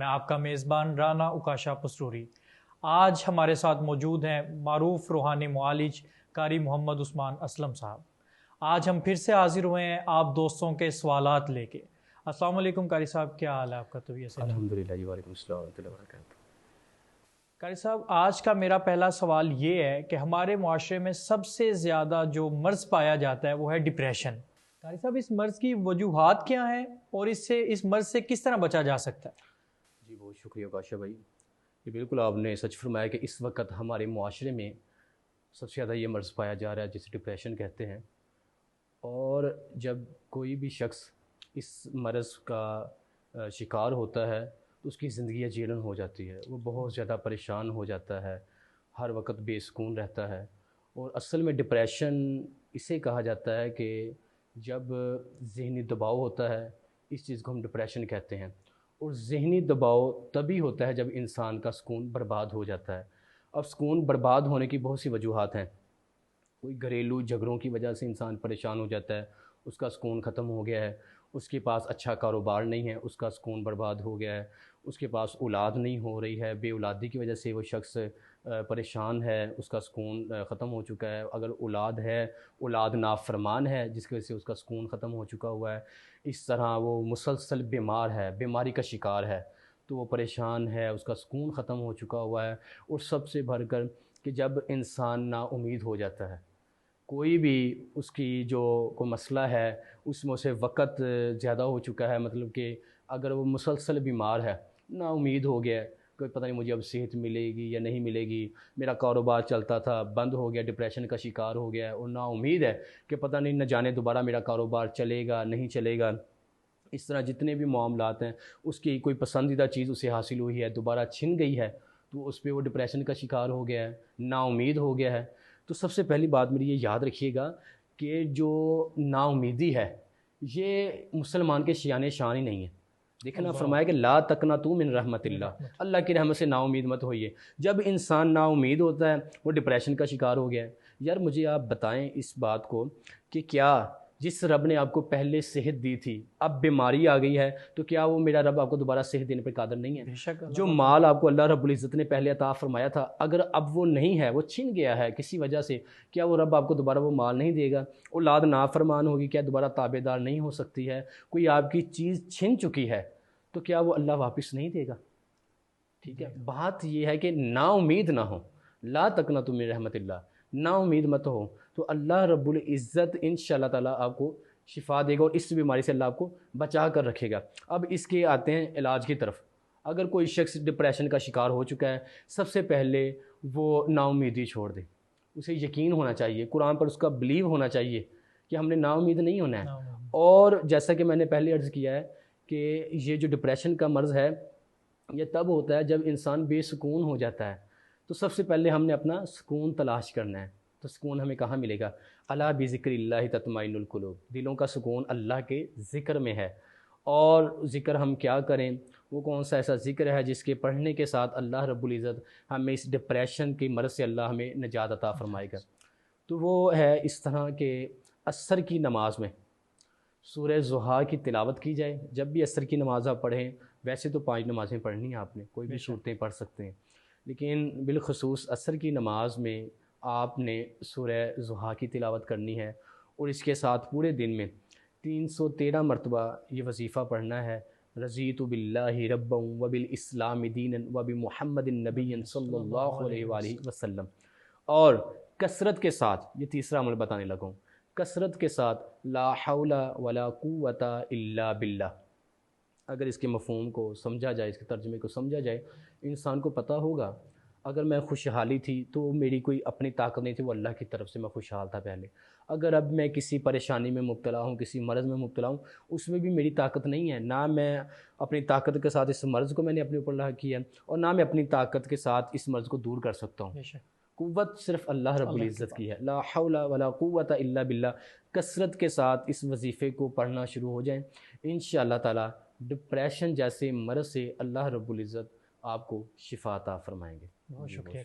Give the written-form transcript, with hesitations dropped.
میں آپ کا میزبان رانا اوکاشا پسروری۔ آج ہمارے ساتھ موجود ہیں معروف روحانی معالج قاری محمد عثمان اسلم صاحب۔ آج ہم پھر سے حاضر ہوئے ہیں آپ دوستوں کے سوالات لے کے۔ السلام علیکم قاری صاحب، کیا حال ہے آپ کا؟ طبیعت سے؟ الحمدللہ جی، وعلیکم السلام ورحمۃ اللہ وبرکاتہ۔ قاری صاحب، آج کا میرا پہلا سوال یہ ہے کہ ہمارے معاشرے میں سب سے زیادہ جو مرض پایا جاتا ہے وہ ہے ڈپریشن۔ قاری صاحب، اس مرض کی وجوہات کیا ہیں اور اس مرض سے کس طرح بچا جا سکتا ہے؟ جی بہت شکریہ کاشا بھائی، یہ بالکل آپ نے سچ فرمایا کہ اس وقت ہمارے معاشرے میں سب سے زیادہ یہ مرض پایا جا رہا ہے جسے ڈپریشن کہتے ہیں۔ اور جب کوئی بھی شخص اس مرض کا شکار ہوتا ہے تو اس کی زندگی جیلن ہو جاتی ہے، وہ بہت زیادہ پریشان ہو جاتا ہے، ہر وقت بے سکون رہتا ہے۔ اور اصل میں ڈپریشن اسے کہا جاتا ہے کہ جب ذہنی دباؤ ہوتا ہے، اس چیز کو ہم ڈپریشن کہتے ہیں۔ اور ذہنی دباؤ تبھی ہوتا ہے جب انسان کا سکون برباد ہو جاتا ہے۔ اب سکون برباد ہونے کی بہت سی وجوہات ہیں۔ کوئی گھریلو جھگڑوں کی وجہ سے انسان پریشان ہو جاتا ہے، اس کا سکون ختم ہو گیا ہے۔ اس کے پاس اچھا کاروبار نہیں ہے، اس کا سکون برباد ہو گیا ہے۔ اس کے پاس اولاد نہیں ہو رہی ہے، بے اولادی کی وجہ سے وہ شخص پریشان ہے، اس کا سکون ختم ہو چکا ہے۔ اگر اولاد ہے، اولاد نافرمان ہے جس کی وجہ سے اس کا سکون ختم ہو چکا ہوا ہے۔ اس طرح وہ مسلسل بیمار ہے، بیماری کا شکار ہے تو وہ پریشان ہے، اس کا سکون ختم ہو چکا ہوا ہے۔ اور سب سے بڑھ کر کہ جب انسان نا امید ہو جاتا ہے، کوئی بھی اس کی جو کوئی مسئلہ ہے اس میں اسے وقت زیادہ ہو چکا ہے، مطلب کہ اگر وہ مسلسل بیمار ہے، نا امید ہو گیا ہے، کوئی پتہ نہیں مجھے اب صحت ملے گی یا نہیں ملے گی، میرا کاروبار چلتا تھا بند ہو گیا، ڈپریشن کا شکار ہو گیا ہے، اور نا امید ہے کہ پتہ نہیں نہ جانے دوبارہ میرا کاروبار چلے گا نہیں چلے گا۔ اس طرح جتنے بھی معاملات ہیں، اس کی کوئی پسندیدہ چیز اسے حاصل ہوئی ہے دوبارہ چھن گئی ہے تو اس پہ وہ ڈپریشن کا شکار ہو گیا ہے، نا امید ہو گیا ہے۔ تو سب سے پہلی بات میری یہ یاد رکھیے گا کہ جو نا امیدی ہے یہ مسلمان کے شان ہی نہیں ہے۔ دیکھنا فرمایا کہ لا تقنطوا من رحمت اللہ، اللہ کی رحمت سے نا امید مت ہوئیے۔ جب انسان نا امید ہوتا ہے وہ ڈپریشن کا شکار ہو گیا ہے۔ یار مجھے آپ بتائیں اس بات کو کہ کیا جس رب نے آپ کو پہلے صحت دی تھی، اب بیماری آ گئی ہے، تو کیا وہ میرا رب آپ کو دوبارہ صحت دینے پر قادر نہیں ہے؟ جو مال آپ کو اللہ رب العزت نے پہلے عطا فرمایا تھا، اگر اب وہ نہیں ہے، وہ چھن گیا ہے کسی وجہ سے، کیا وہ رب آپ کو دوبارہ وہ مال نہیں دے گا؟ اولاد نافرمان ہوگی، کیا دوبارہ تابع دار نہیں ہو سکتی ہے؟ کوئی آپ کی چیز چھن چکی ہے تو کیا وہ اللہ واپس نہیں دے گا؟ ٹھیک ہے، بات یہ ہے کہ نا امید نہ ہو، لا تقنطوا من رحمت اللہ، نا امید مت ہو، تو اللہ رب العزت انشاءاللہ تعالیٰ آپ کو شفا دے گا اور اس بیماری سے اللہ آپ کو بچا کر رکھے گا۔ اب اس کے آتے ہیں علاج کی طرف۔ اگر کوئی شخص ڈپریشن کا شکار ہو چکا ہے، سب سے پہلے وہ نا امیدی چھوڑ دے، اسے یقین ہونا چاہیے، قرآن پر اس کا بلیو ہونا چاہیے کہ ہم نے نا امید نہیں ہونا ہے۔ اور جیسا کہ میں نے پہلے عرض کیا ہے کہ یہ جو ڈپریشن کا مرض ہے یہ تب ہوتا ہے جب انسان بے سکون ہو جاتا ہے۔ تو سب سے پہلے ہم نے اپنا سکون تلاش کرنا ہے۔ تو سکون ہمیں کہاں ملے گا؟ الا بذکر اللہ تطمئن القلوب، دلوں کا سکون اللہ کے ذکر میں ہے۔ اور ذکر ہم کیا کریں؟ وہ کون سا ایسا ذکر ہے جس کے پڑھنے کے ساتھ اللہ رب العزت ہمیں اس ڈپریشن کی مرض سے اللہ ہمیں نجات عطا فرمائے گا؟ تو وہ ہے اس طرح کہ عصر کی نماز میں سورہ ضحیٰ کی تلاوت کی جائے۔ جب بھی عصر کی نماز آپ پڑھیں، ویسے تو 5 نمازیں پڑھنی ہیں آپ نے، کوئی بھی صورتیں پڑھ سکتے ہیں، لیکن بالخصوص عصر کی نماز میں آپ نے سورہ ضحیٰ کی تلاوت کرنی ہے، اور اس کے ساتھ پورے دن میں 313 مرتبہ یہ وظیفہ پڑھنا ہے۔ رضیت باللہ ربا وبالاسلام دینا وبمحمد نبی صلی اللہ علیہ وآلہ وسلم۔ اور کثرت کے ساتھ، یہ تیسرا عمل بتانے لگا ہوں، کثرت کے ساتھ لا حول ولا قوت الا باللہ۔ اگر اس کے مفہوم کو سمجھا جائے، اس کے ترجمے کو سمجھا جائے، انسان کو پتہ ہوگا اگر میں خوشحالی تھی تو میری کوئی اپنی طاقت نہیں تھی، وہ اللہ کی طرف سے میں خوشحال تھا پہلے۔ اگر اب میں کسی پریشانی میں مبتلا ہوں، کسی مرض میں مبتلا ہوں، اس میں بھی میری طاقت نہیں ہے، نہ میں اپنی طاقت کے ساتھ اس مرض کو میں نے اپنے اوپر لاحق کیا ہے، اور نہ میں اپنی طاقت کے ساتھ اس مرض کو دور کر سکتا ہوں۔ قوت صرف اللہ رب العزت کی ہے۔ لا حول ولا قوت الا باللہ۔ کثرت کے ساتھ اس وظیفے کو پڑھنا شروع ہو جائیں، انشاءاللہ تعالی ڈپریشن جیسے مرض سے اللہ رب العزت آپ کو شفا عطا فرمائیں گے۔ بہت شکریہ۔